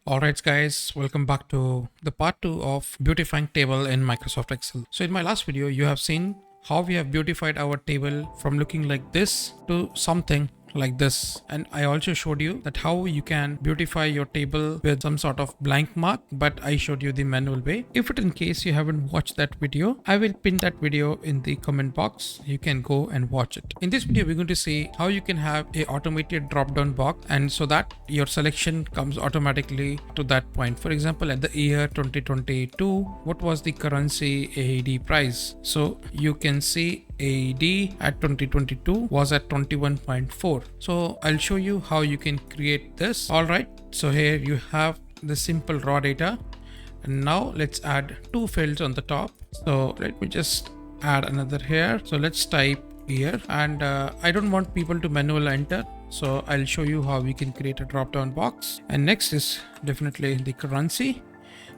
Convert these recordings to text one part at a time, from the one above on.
Alright guys, welcome back to the part 2 of beautifying table in Microsoft Excel. So in my last video, you have seen how we have beautified our table from looking like this to something like this, and I also showed you that how you can beautify your table with some sort of blank mark, but I showed you the manual way. If it in case you haven't watched that video, I will pin that video in the comment box. You can go and watch it. In this video, we're going to see how you can have a automated drop down box, and so that your selection comes automatically to that point. For example, at the year 2022, what was the currency AED price? So you can see AED at 2022 was at 21.4. So I'll show you how you can create this. All right, so here you have the simple raw data, and now let's add two fields on the top. So let me just add another here. So let's type here, and I don't want people to manually enter, so I'll show you how we can create a drop down box. And next is definitely the currency.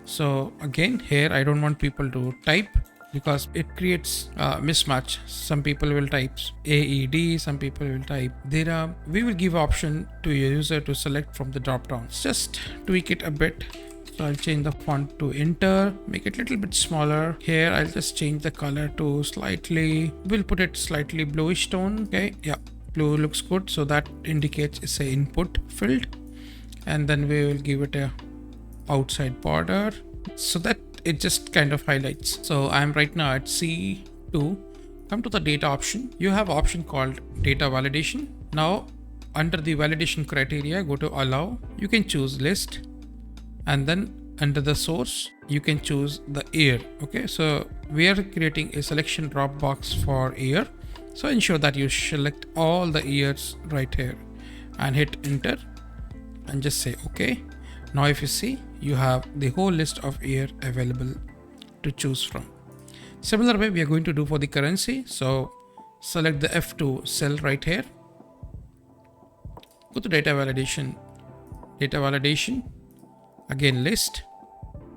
So again, here I don't want people to type because it creates mismatch. Some people will type AED, some people will type DIRHAM. We will give option to your user to select from the drop down. Just tweak it a bit. So I'll change the font to Enter, make it a little bit smaller. Here I'll just change the color to slightly, we'll put it slightly bluish tone. Okay, yeah, blue looks good. So that indicates it's a input field, and then we will give it a outside border so that it just kind of highlights. So I'm right now at C2. Come to the data option. You have option called data validation. Now under the validation criteria, go to allow. You can choose list, and then under the source you can choose the year. Okay, so we are creating a selection drop box for year, so ensure that you select all the years right here and hit enter and just say okay. Now if you see, you have the whole list of year available to choose from. Similar way we are going to do for the currency. So select the F2 cell right here, go to data validation, again list,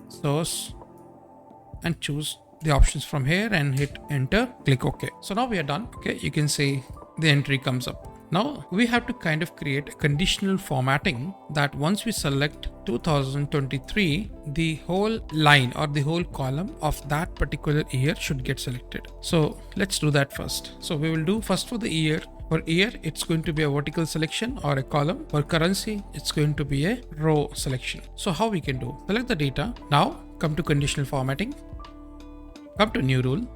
source, and choose the options from here and hit enter, click OK. So now we are done. Okay, you can see the entry comes up. Now we have to kind of create a conditional formatting that once we select 2023, the whole line or the whole column of that particular year should get selected. So let's do that first. So we will do first for the year. For year, it's going to be a vertical selection or a column. For currency, it's going to be a row selection. So how we can do? Select the data. Now come to conditional formatting, come to new rule,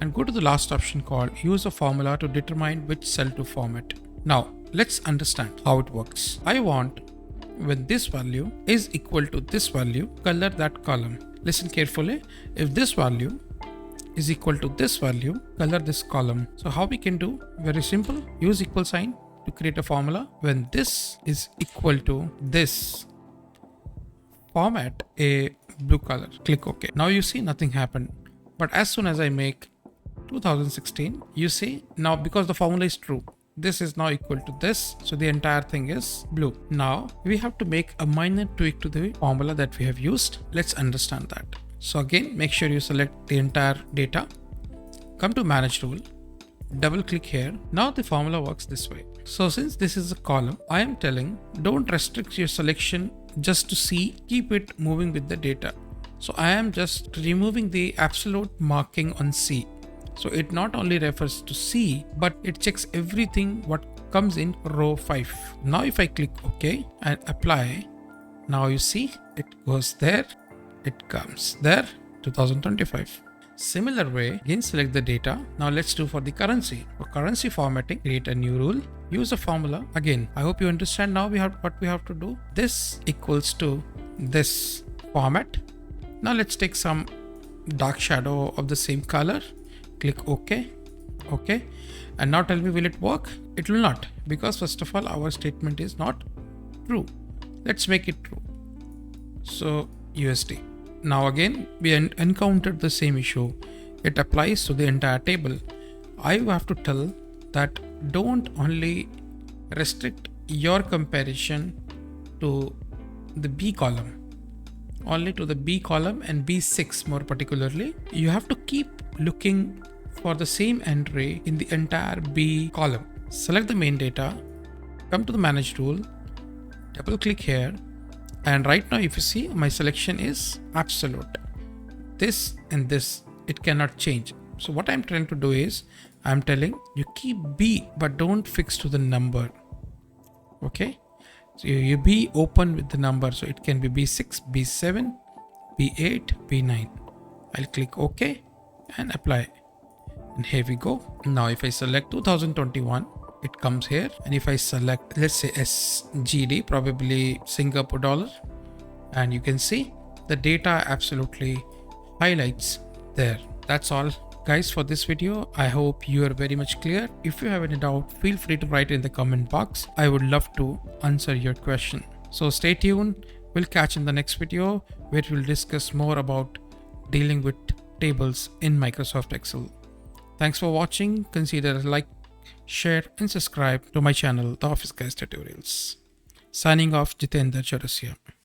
and go to the last option called use a formula to determine which cell to format. Now let's understand how it works. I want when this value is equal to this value, color that column. Listen carefully. If this value is equal to this value, color this column. So how we can do? Very simple. Use equal sign to create a formula. When this is equal to this, format a blue color. Click OK. Now you see nothing happened. But as soon as I make 2016, you see now because the formula is true, this is now equal to this, so the entire thing is blue. Now we have to make a minor tweak to the formula that we have used. Let's understand that. So again, make sure you select the entire data, come to manage rule, double click here. Now the formula works this way. So since this is a column, I am telling don't restrict your selection just to C, keep it moving with the data. So I am just removing the absolute marking on C. So it not only refers to C, but it checks everything what comes in row 5. Now if I click OK and apply, now you see it goes there, it comes there, 2025. Similar way, again select the data. Now let's do for the currency. For currency formatting, create a new rule, use a formula. Again, I hope you understand now what we have to do. This equals to this format. Now let's take some dark shadow of the same color. Click OK, OK. And now tell me, will it work? It will not, because first of all, our statement is not true. Let's make it true. So USD. Now again, we encountered the same issue. It applies to the entire table. I have to tell that don't only restrict your comparison to the B column, only to the B column and B6 more particularly. You have to keep looking for the same entry in the entire B column. Select the main data, come to the manage rule, double click here, And right now, if you see, my selection is absolute. This and this, it cannot change. So what I'm trying to do is, I'm telling you keep B, but don't fix to the number. Okay. So you be open with the number. So it can be B6, B7, B8, B9. I'll click OK and apply. And here we go. Now if I select 2021, it comes here. And if I select, let's say SGD, probably Singapore dollar, and you can see the data absolutely highlights there. That's all guys for this video. I hope you are very much clear. If you have any doubt, feel free to write in the comment box. I would love to answer your question. So stay tuned. We'll catch in the next video where we'll discuss more about dealing with tables in Microsoft Excel. Thanks for watching. Consider like, share and subscribe to my channel, The Office Guys Tutorials. Signing off, Jitendra Chaurasia.